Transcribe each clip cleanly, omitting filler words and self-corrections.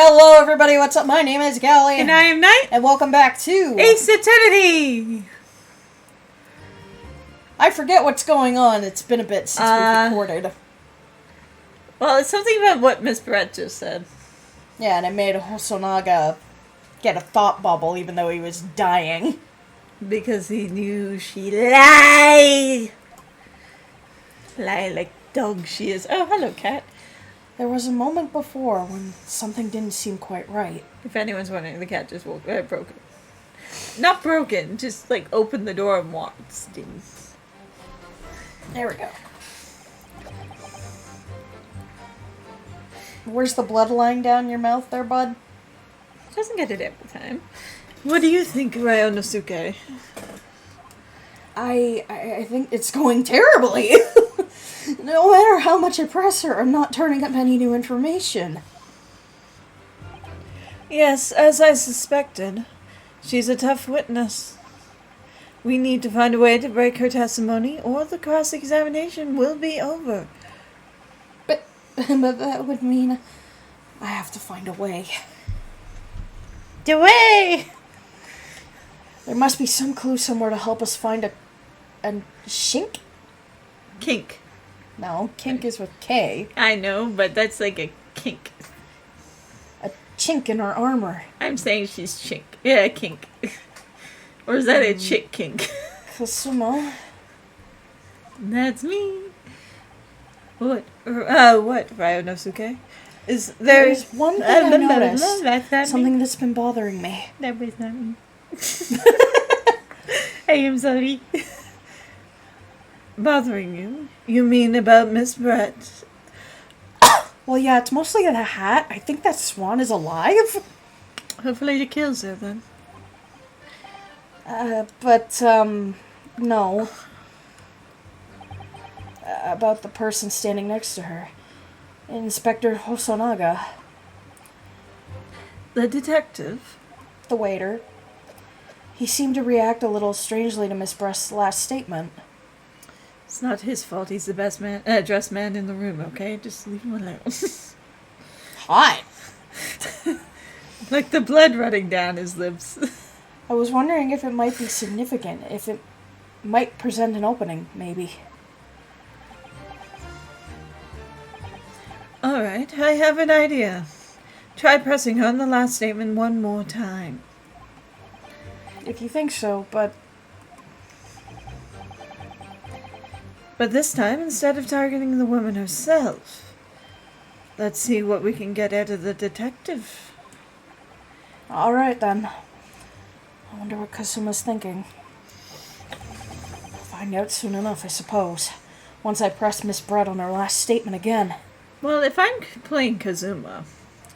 Hello everybody, what's up? My name is Gally. And I am Knight. And welcome back to Ace Eternity! I forget what's going on. It's been a bit since we've recorded. Well, it's something about what Miss Brett just said. Yeah, and it made Hosonaga get a thought bubble even though he was dying. Because he knew she lied. Lie like dog she is. Oh, hello, cat. There was a moment before when something didn't seem quite right. If anyone's wondering, the cat just broken. Not broken, just like opened the door and walked. There we go. Where's the blood lying down your mouth there, bud? Doesn't get it every time. What do you think, Ryonosuke? I think it's going terribly. No matter how much I press her, I'm not turning up any new information. Yes, as I suspected. She's a tough witness. We need to find a way to break her testimony, or the cross-examination will be over. But that would mean I have to find a way. The way! There must be some clue somewhere to help us find a shink? Kink. No, kink is with K. I know, but that's like a kink. A chink in our armor. I'm saying she's chink. Yeah, kink. Or is that a chick kink? Kasumo. That's me. What, Ryonosuke? There's one thing I noticed. Something that's been bothering me. That was not me. I am sorry. Bothering you? You mean about Miss Brett? Well, yeah, it's mostly the hat. I think that swan is alive. Hopefully it kills her then. No. About the person standing next to her. Inspector Hosonaga. The detective? The waiter. He seemed to react a little strangely to Miss Brett's last statement. It's not his fault. He's the best dressed man in the room, okay? Just leave him alone. Hot. Like the blood running down his lips. I was wondering if it might be significant, if it might present an opening, maybe. Alright, I have an idea. Try pressing her on the last statement one more time. If you think so, but this time, instead of targeting the woman herself, let's see what we can get out of the detective. Alright then. I wonder what Kasuma's thinking. I'll find out soon enough, I suppose. Once I press Miss Brett on her last statement again. Well, if I'm playing Kazuma,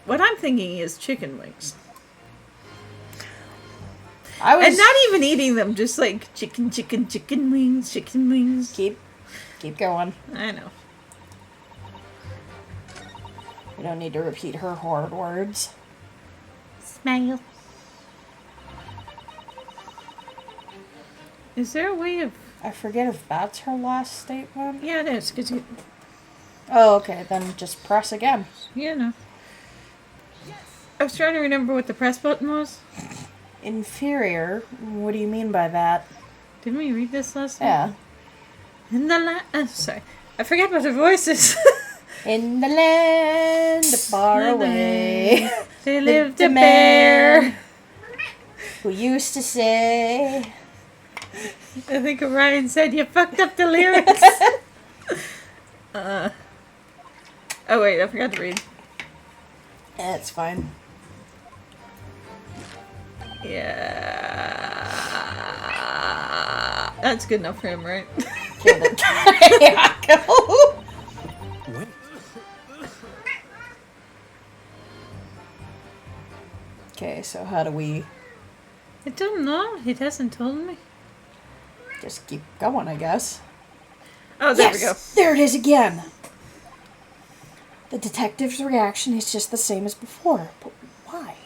what I'm thinking is chicken wings. And not even eating them, just like chicken wings. Keep going. I know. You don't need to repeat her horrid words. Smile. Is there a way of... I forget if that's her last statement. Yeah, it is. Cause you... Oh, okay. Then just press again. Yeah, no. I was trying to remember what the press button was. Inferior? What do you mean by that? Didn't we read this last time? Yeah. In the sorry. I forget what her voice is. In the land far away, there lived a bear who used to say... I think Orion said you fucked up the lyrics. Oh wait, I forgot to read. That's fine. Yeah. That's good enough for him, right? Killed it. Yeah, go. Okay, so how do we... I don't know. He hasn't told me. Just keep going, I guess. Oh, there we go. There it is again. The detective's reaction is just the same as before. But why?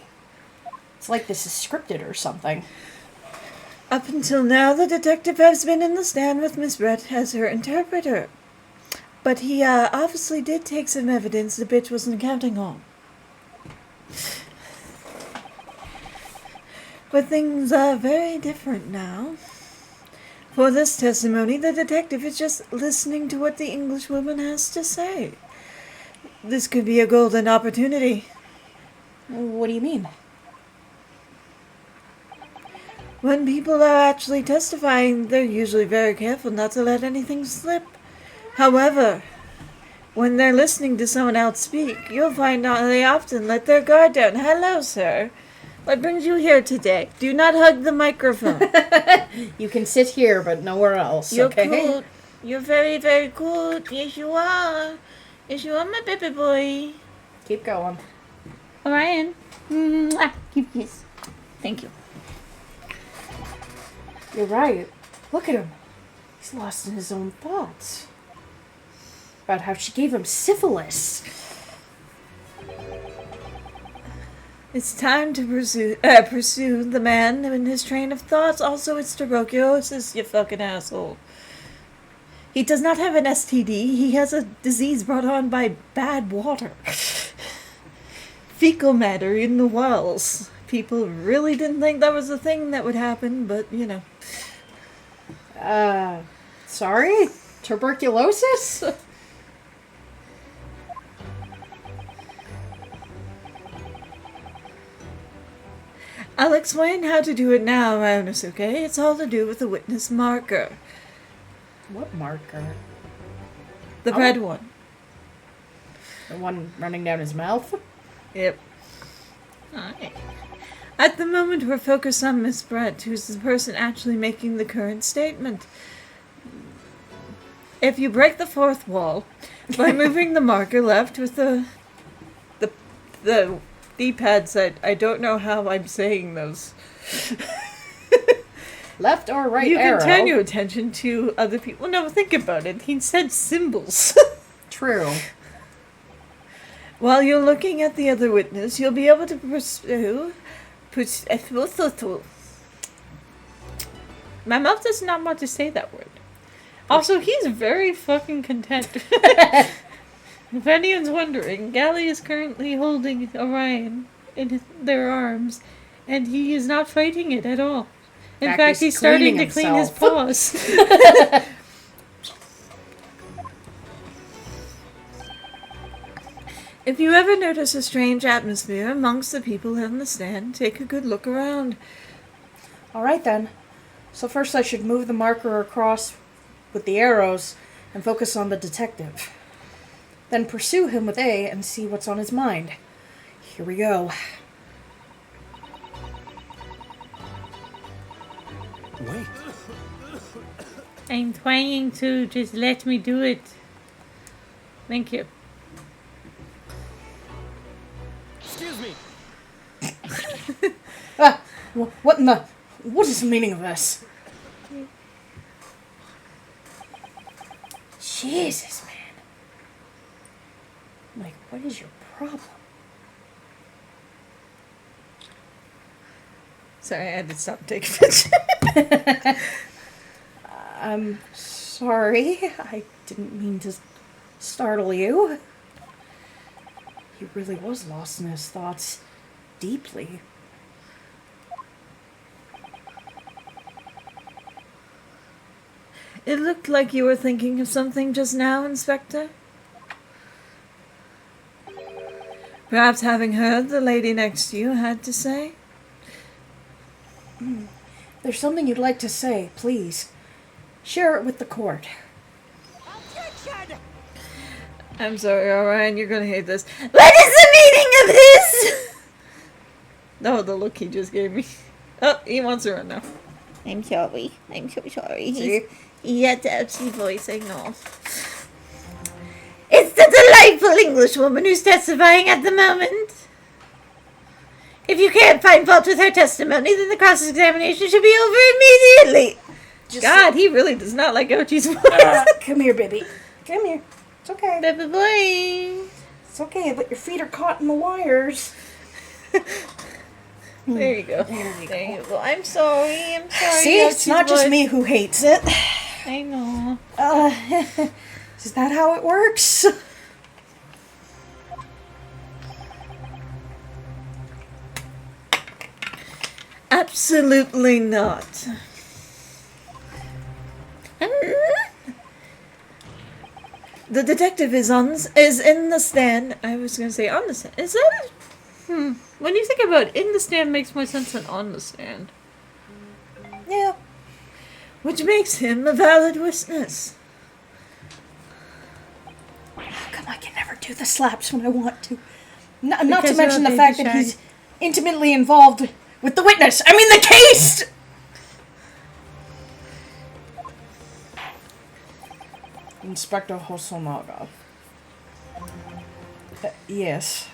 It's like this is scripted or something. Up until now, the detective has been in the stand with Miss Brett as her interpreter. But he obviously did take some evidence the bitch wasn't counting on. But things are very different now. For this testimony, the detective is just listening to what the Englishwoman has to say. This could be a golden opportunity. What do you mean? When people are actually testifying, they're usually very careful not to let anything slip. However, when they're listening to someone else speak, you'll find out they often let their guard down. Hello, sir. What brings you here today? Do not hug the microphone. You can sit here, but nowhere else. You're okay? cool. You're very, very cool. Yes, you are. Yes, you are, my baby boy. Keep going. Orion. Mwah. Keep kiss. Thank you. You're right. Look at him. He's lost in his own thoughts. About how she gave him syphilis. It's time to pursue the man in his train of thoughts. Also, it's tuberculosis, you fucking asshole. He does not have an STD. He has a disease brought on by bad water. Fecal matter in the wells. People really didn't think that was a thing that would happen, but, you know. Sorry? Tuberculosis? I'll explain how to do it now, Ionis, okay? It's all to do with the witness marker. What marker? The red one. The one running down his mouth? Yep. Alright. At the moment, we're focused on Miss Brett, who's the person actually making the current statement. If you break the fourth wall by moving the marker left with the D-pad side, I don't know how I'm saying those. Left or right you arrow? You can turn your attention to other people. No, think about it. He said symbols. True. While you're looking at the other witness, you'll be able to pursue... My mouth does not want to say that word. Also, he's very fucking content. If anyone's wondering, Gally is currently holding Orion in their arms, and he is not fighting it at all. In fact, he's starting to clean his paws. If you ever notice a strange atmosphere amongst the people in the stand, take a good look around. Alright then. So first I should move the marker across with the arrows and focus on the detective. Then pursue him with A and see what's on his mind. Here we go. Wait. I'm trying to, just let me do it. Thank you. Excuse me. What is the meaning of this? Jesus, man. Like, what is your problem? Sorry, I had to stop taking pictures. I'm sorry. I didn't mean to startle you. He really was lost in his thoughts deeply. It looked like you were thinking of something just now, Inspector. Perhaps having heard the lady next to you had to say? There's something you'd like to say, please. Share it with the court. I'm sorry, Orion, you're gonna hate this. What is the meaning of this? No, the look he just gave me. Oh, he wants to run now. I'm sorry. I'm so sorry. He had to have his voice, I know. It's the delightful Englishwoman who's testifying at the moment. If you can't find fault with her testimony, then the cross-examination should be over immediately. God, he really does not like Ochi's voice. Come here, baby. Come here. It's okay. Baby boy. It's okay, but your feet are caught in the wires. There you go. There you go. I'm sorry. I'm sorry. See, it's not just me who hates it. I know. Is that how it works? Absolutely not. The detective is in the stand. I was going to say on the stand. Is that? When you think about it, in the stand makes more sense than on the stand. Yeah. Which makes him a valid witness. How come I can never do the slaps when I want to? Not to Because mention you're the a fact baby that shark. he's intimately involved with the witness. I mean, the case! Inspector Hosonaga. Yes.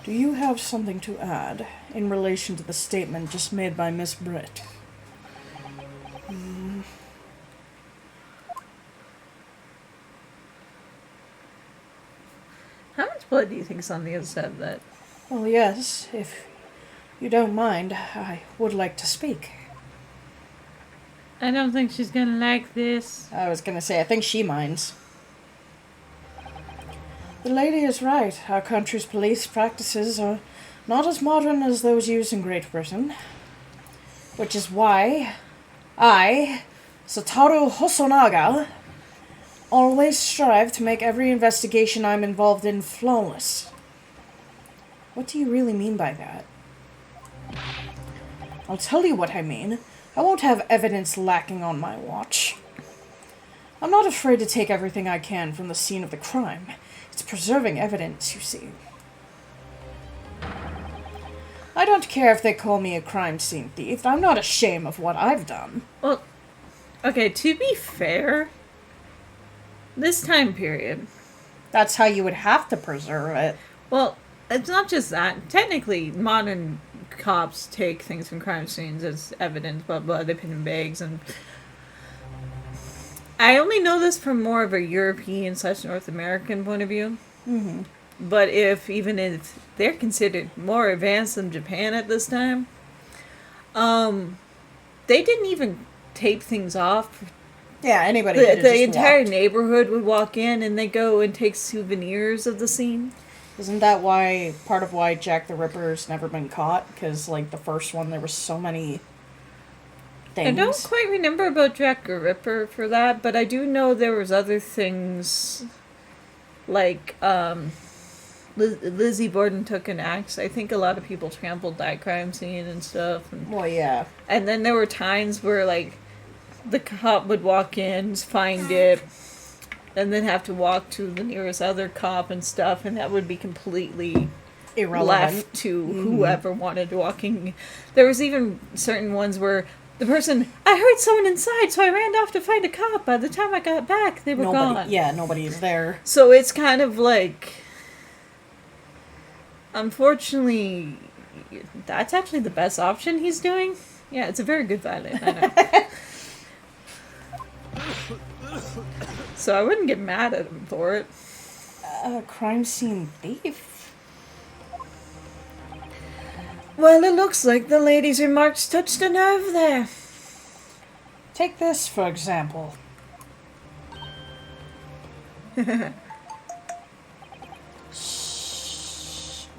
Do you have something to add in relation to the statement just made by Miss Britt? How much blood do you think is on the other side of that? Well, yes, if you don't mind, I would like to speak. I don't think she's gonna like this. I was gonna say, I think she minds. The lady is right. Our country's police practices are not as modern as those used in Great Britain. Which is why I, Satoru Hosonaga, always strive to make every investigation I'm involved in flawless. What do you really mean by that? I'll tell you what I mean. I won't have evidence lacking on my watch. I'm not afraid to take everything I can from the scene of the crime. It's preserving evidence, you see. I don't care if they call me a crime scene thief. I'm not ashamed of what I've done. Well, okay, to be fair, this time period, That's how you would have to preserve it. well, it's not just that. Technically, modern cops take things from crime scenes as evidence, blah, blah, they put in bags, and I only know this from more of a European / North American point of view. Mm-hmm. But even if they're considered more advanced than Japan at this time, they didn't even tape things off. Yeah, anybody The, could have the just entire walked. neighborhood would walk in and they go and take souvenirs of the scene. Isn't that why, part of why Jack the Ripper's never been caught? Because, like, the first one, there were so many things. I don't quite remember about Jack the Ripper for that, but I do know there was other things like Lizzie Borden took an axe. I think a lot of people trampled that crime scene and stuff. Well, yeah. And then there were times where, like, the cop would walk in, find it, and then have to walk to the nearest other cop and stuff, and that would be completely Irrelevant. left to whoever wanted walking. There was even certain ones where the person, I heard someone inside, so I ran off to find a cop. By the time I got back, they were gone. Yeah, nobody's there. So it's kind of like, unfortunately, that's actually the best option he's doing. Yeah, it's a very good violin. I know. So I wouldn't get mad at him for it. Crime scene thief? Well, it looks like the lady's remarks touched a nerve there. Take this, for example.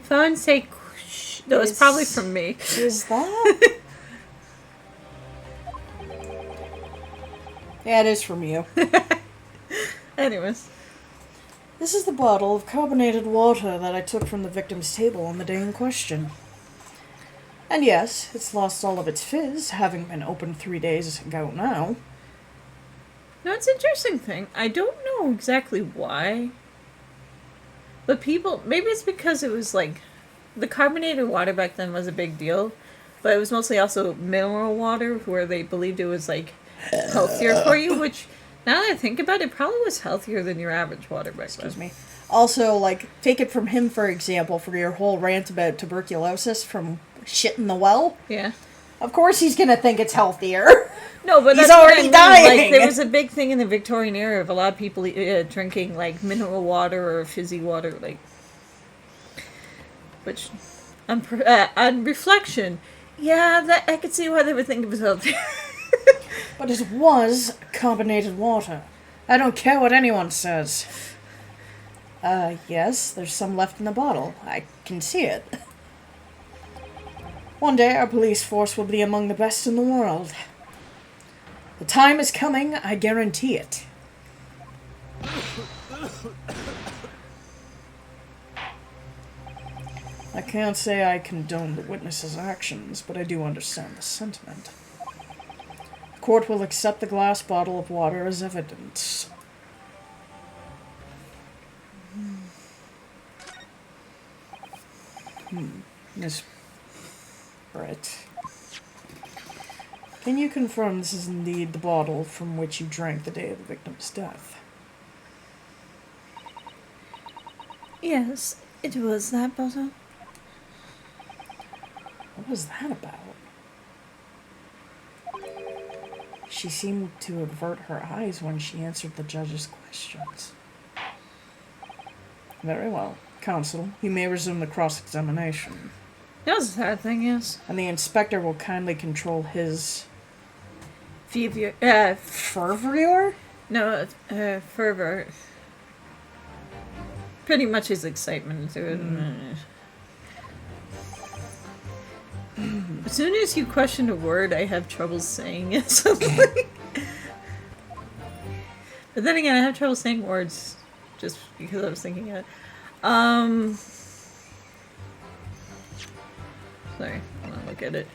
Phone say, shh. No, it's probably from me. Is that? Yeah, it is from you. Anyways. This is the bottle of carbonated water that I took from the victim's table on the day in question. And yes, it's lost all of its fizz, having been opened 3 days ago now. Now, it's an interesting thing. I don't know exactly why. But people, maybe it's because it was like, the carbonated water back then was a big deal. But it was mostly also mineral water, where they believed it was like healthier for you, which, now that I think about it, probably was healthier than your average water back then. Excuse me. Also, like, take it from him, for example, for your whole rant about tuberculosis from shit in the well. Yeah. Of course he's gonna think it's healthier. No, but He's that's what I already mean. dying. Like, there was a big thing in the Victorian era of a lot of people drinking, like, mineral water or fizzy water, like, which, on reflection, yeah, that I could see why they would think it was healthy. But it was carbonated water. I don't care what anyone says. Yes, there's some left in the bottle. I can see it. One day our police force will be among the best in the world. The time is coming, I guarantee it. I can't say I condone the witness's actions, but I do understand the sentiment. The court will accept the glass bottle of water as evidence. Miss Brett, can you confirm this is indeed the bottle from which you drank the day of the victim's death? Yes, it was that bottle. What was that about? She seemed to avert her eyes when she answered the judge's questions. Very well. Counsel, you may resume the cross-examination. That was a sad thing, yes. And the inspector will kindly control his... Fervor? No, fervor. Pretty much his excitement to it. As soon as you question a word, I have trouble saying it. But then again, I have trouble saying words just because I was thinking it. Sorry, I want to look at it.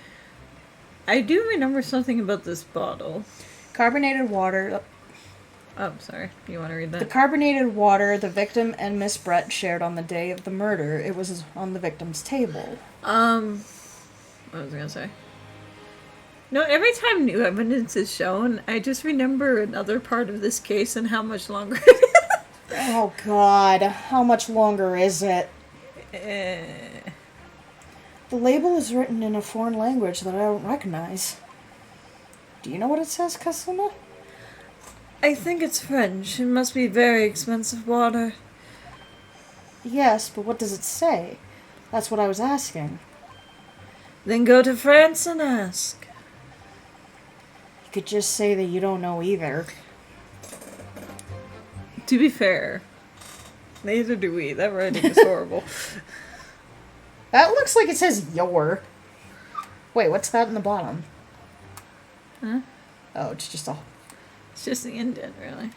I do remember something about this bottle. Carbonated water. Oh, sorry. You want to read that? The carbonated water the victim and Miss Brett shared on the day of the murder, it was on the victim's table. What was I gonna say? No, every time new evidence is shown, I just remember another part of this case and how much longer it is. Oh, God. How much longer is it? The label is written in a foreign language that I don't recognize. Do you know what it says, Kasuma? I think it's French. It must be very expensive water. Yes, but what does it say? That's what I was asking. Then go to France and ask. You could just say that you don't know either. To be fair, neither do we. That writing is horrible. That looks like it says your. Wait, what's that in the bottom? Huh? Oh, it's just a... It's just the indent, really.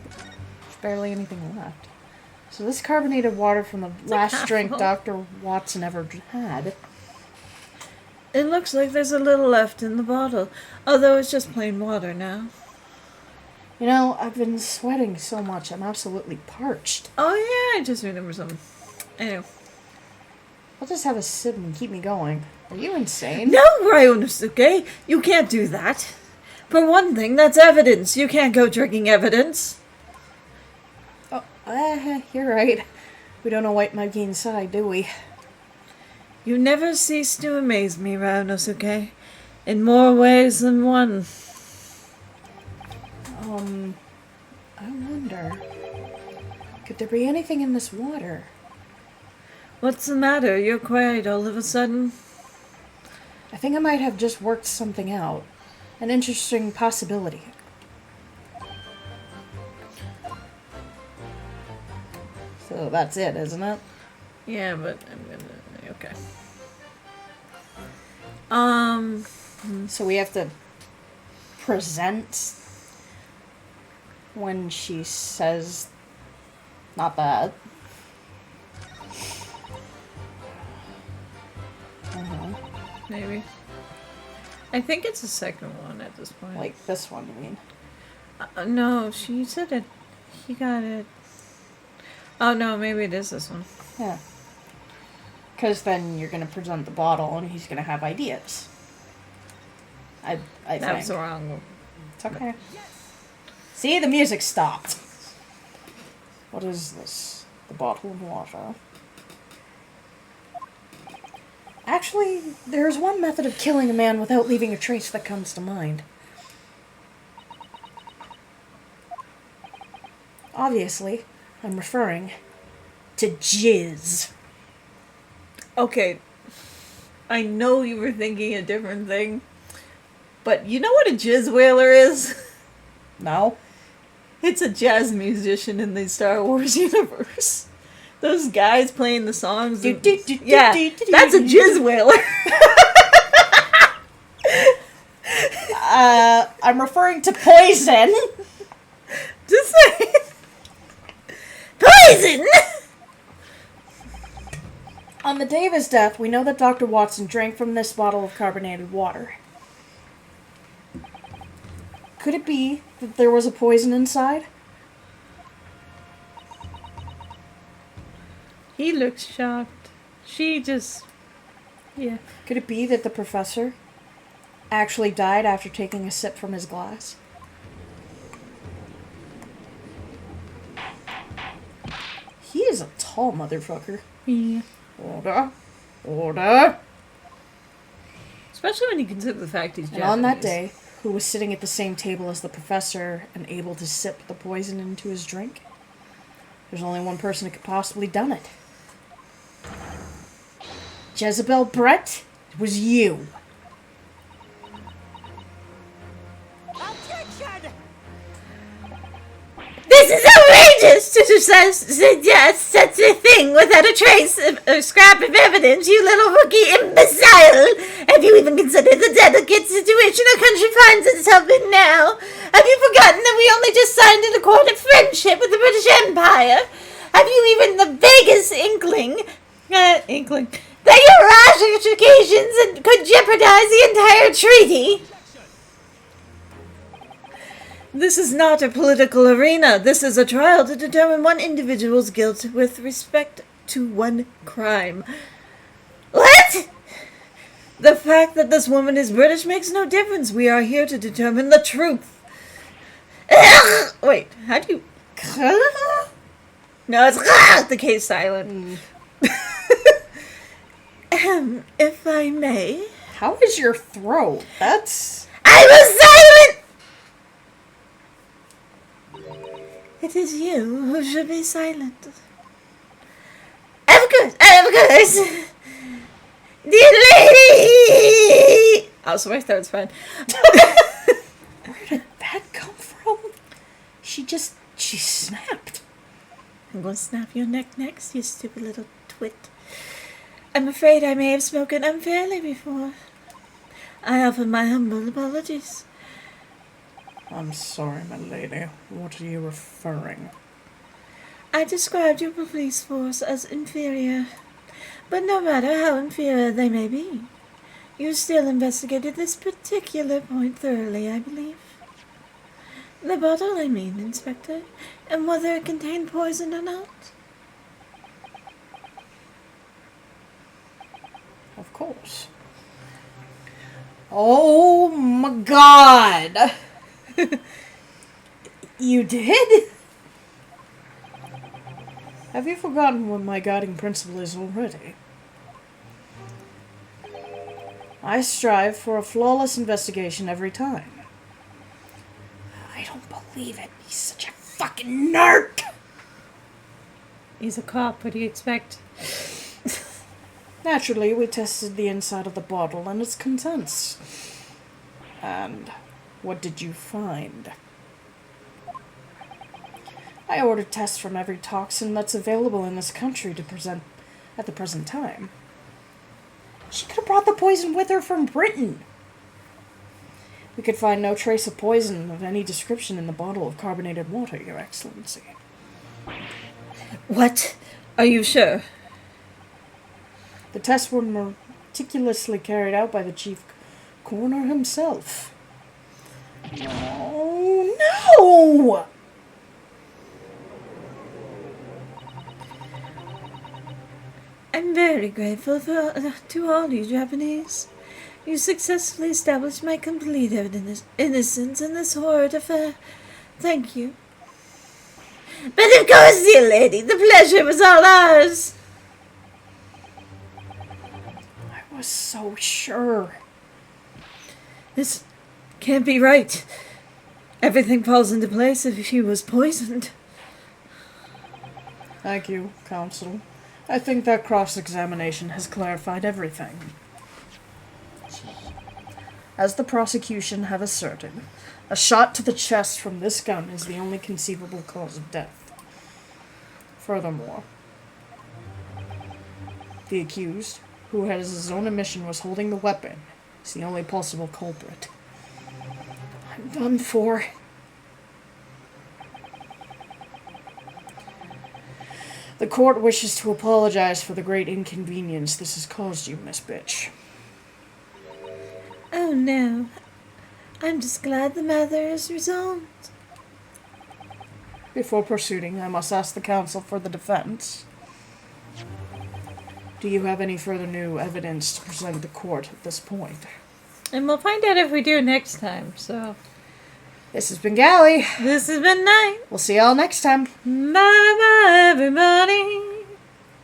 There's barely anything left. So this carbonated water from the last drink Dr. Watson ever had. It looks like there's a little left in the bottle, although it's just plain water now. You know, I've been sweating so much, I'm absolutely parched. Oh yeah, I just remember something. Anyway. I'll just have a sip and keep me going. Are you insane? No, Ryonosuke, you can't do that. For one thing, that's evidence. You can't go drinking evidence. Oh, you're right. We don't know what might be inside, do we? You never cease to amaze me, Ryonosuke. In more ways than one. I wonder... Could there be anything in this water? What's the matter? You're quiet all of a sudden. I think I might have just worked something out. An interesting possibility. So that's it, isn't it? Yeah, but I'm gonna... Okay. So we have to present when she says not that. Maybe. I think it's the second one at this point. Like this one, you mean? No, she said it. He got it. Oh no, maybe it is this one. Yeah. Because then you're going to present the bottle and he's going to have ideas. I think. That was the wrong one. It's okay. See, the music stopped. What is this? The bottle of water. Actually, there's one method of killing a man without leaving a trace that comes to mind. Obviously, I'm referring to jizz. Okay. I know you were thinking a different thing. But you know what a jizz whaler is? No? It's a jazz musician in the Star Wars universe. Those guys playing the songs. Do, do, do, Yeah, do, do, do, that's a do. jizz whaler. I'm referring to Poison. Just saying. Poison! On the day of his death, we know that Dr. Watson drank from this bottle of carbonated water. Could it be that there was a poison inside? He looks shocked. She just... Yeah. Could it be that the professor actually died after taking a sip from his glass? He is a tall motherfucker. Yeah. Order. Order. Especially when you consider the fact he's And Japanese. on that day, who was sitting at the same table as the professor and able to sip the poison into his drink? There's only one person who could possibly done it. Jezebel Brett, it was you. Objection! This is outrageous to suggest such a thing without a trace of scrap of evidence, you little rookie imbecile! Have you even considered the delicate situation our country finds itself in now? Have you forgotten that we only just signed an accord of friendship with the British Empire? Have you even the vaguest inkling that your rash educations could jeopardize the entire treaty? This is not a political arena. This is a trial to determine one individual's guilt with respect to one crime. What? The fact that this woman is British makes no difference. We are here to determine the truth. Wait, how do you... No, it's the case silent. If I may... How is your throat? That's... I was silent! It is you who should be silent. Of course. Dear lady! Oh, so my throat's fine. Where did that come from? She snapped. I'm going to snap your neck next, you stupid little twit. I'm afraid I may have spoken unfairly before. I offer my humble apologies. I'm sorry, my lady. What are you referring? I described your police force as inferior. But no matter how inferior they may be, you still investigated this particular point thoroughly, I believe. The bottle, I mean, Inspector, and whether it contained poison or not. Of course. Oh my god! You did? Have you forgotten what my guiding principle is already? I strive for a flawless investigation every time. I don't believe it. He's such a fucking nerd! He's a cop, what do you expect? Naturally, we tested the inside of the bottle and its contents. And what did you find? I ordered tests from every toxin that's available in this country to present at the present time. She could have brought the poison with her from Britain. We could find no trace of poison of any description in the bottle of carbonated water, Your Excellency. What? Are you sure? The tests were meticulously carried out by the chief coroner himself. Oh, no! I'm very grateful to all you Japanese. You successfully established my complete innocence in this horrid affair. Thank you. But of course, dear lady, the pleasure was all ours. I was so sure. This can't be right. Everything falls into place if she was poisoned. Thank you, Counsel. I think that cross-examination has clarified everything. As the prosecution have asserted, a shot to the chest from this gun is the only conceivable cause of death. Furthermore, The accused, who as his own admission was holding the weapon, is the only possible culprit. I'm done for. The court wishes to apologize for the great inconvenience this has caused you, Miss Bitch. Oh no. I'm just glad the matter is resolved. Before proceeding, I must ask the counsel for the defense. Do you have any further new evidence to present to the court at this point? And we'll find out if we do next time, so. This has been Gally. This has been Night. We'll see y'all next time. Bye bye, everybody.